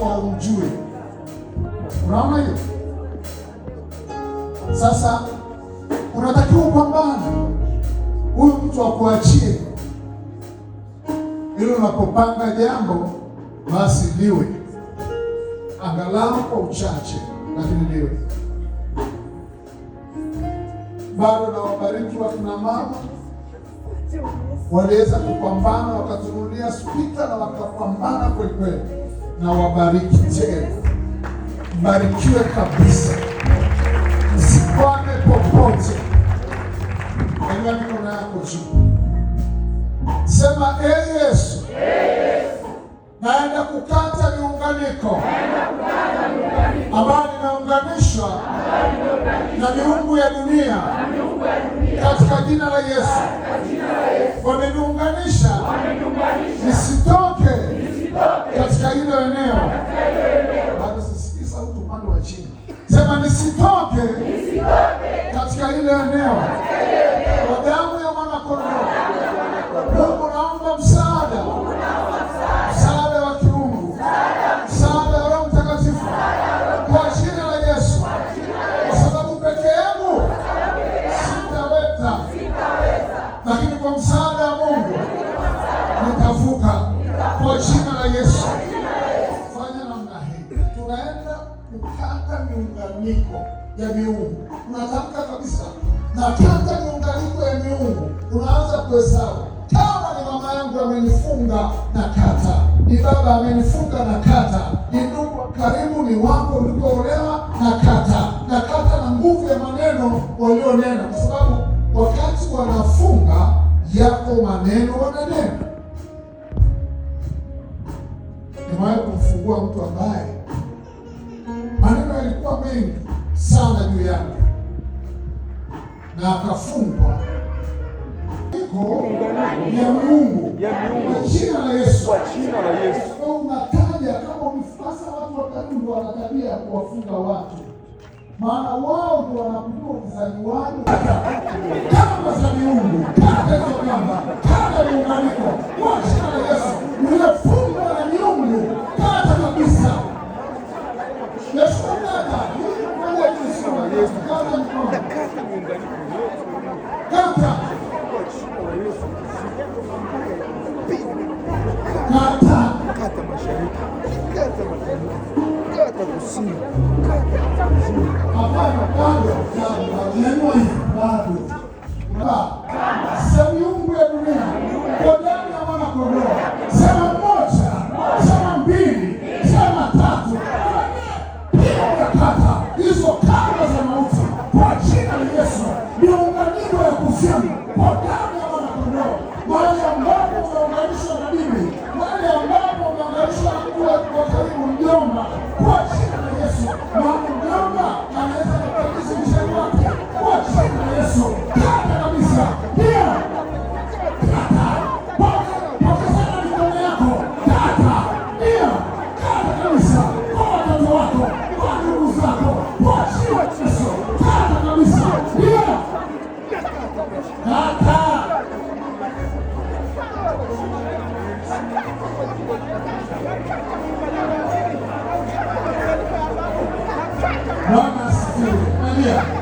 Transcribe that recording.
alafu haumjui. Unaona hiyo? Sasa unatakiwa upambane, huyu mtu akuachie, ili unapopanga jambo basi liwe angalau kwa uchache, lakini liwe. Bado na wabariki wakina mama waliweza kupambana, wakatunulia spika na wakapambana kweli kweli, na wabariki tena, mbarikiwe kabisa, msikwane popote. Inua mikono yako juu, sema Yesu, naenda kukata miunganiko ambayo nimeunganishwa na miungu ya dunia katika jina la Yesu. Wameniunganisha nisitoke katika hilo eneo. Bado sisikii sauti upande wa chini. Sema nisitoke katika hilo eneo. Kwa damu ya mwana-kondoo, Mungu naomba msaada wa kiungu, msaada wa Roho Mtakatifu kwa jina la Yesu, kwa sababu peke yangu sitaweza, lakini kwa msaada wa Mungu nitavuka kwa jina la Yesu. Fanya namna hii, tunaenda kukata miunganiko ya miungu. Unatamka kabisa, nakata miunganiko ya miungu. Unaanza kuhesabu, kama ni mama yangu amenifunga na kata, ni baba amenifunga na kata, ni ndugu karibu, ni wako ulikoolewa na kata, na kata na nguvu ya maneno walionena, kwa sababu wakati wanafunga yako maneno wananena. Nimewahi kumfungua mtu ambaye maneno yalikuwa mengi sana juu yake na akafungwa. Iko ya Mungu kwa jina la Yesu. Unataja kama umefasa watu wa karibu wana tabia ya kuwafunga watu, maana wao ndio wanakujua ukizani wao kama za miungu. Kata hizo kamba, kata miunganiko kwa jina la Yesu. Uliyefungwa na miungu, kata kabisa. Yesu kata, kata miunganiko, kata kata mashariki, kata magharibi, kata kusini, kata sema miungu ya dunia kwa damu ya mwana-kondoo. Sema moja, sema mbili, sema tatu. Kata hizo kamba za mauti kwa jina la Yesu. Miunganiko ya kuzimu kwa damu ya mwana-kondoo. Wale ambapo umeunganishwa na bibi, wale ambapo umeunganishwa na mtu wa karibu, mjomba, kwa jina la Yesu. Maana mjomba anaweza kukabidhi msheni wake kwa jina la Yesu. Kata kabisa, ndio kata. Pokezana mikono yako, kata, ndio kata kabisa, kwa watoto wako, kwa ndugu zako, kwa jina la Yesu. Kata kabisa, ndio kata. Bwana asifiwe.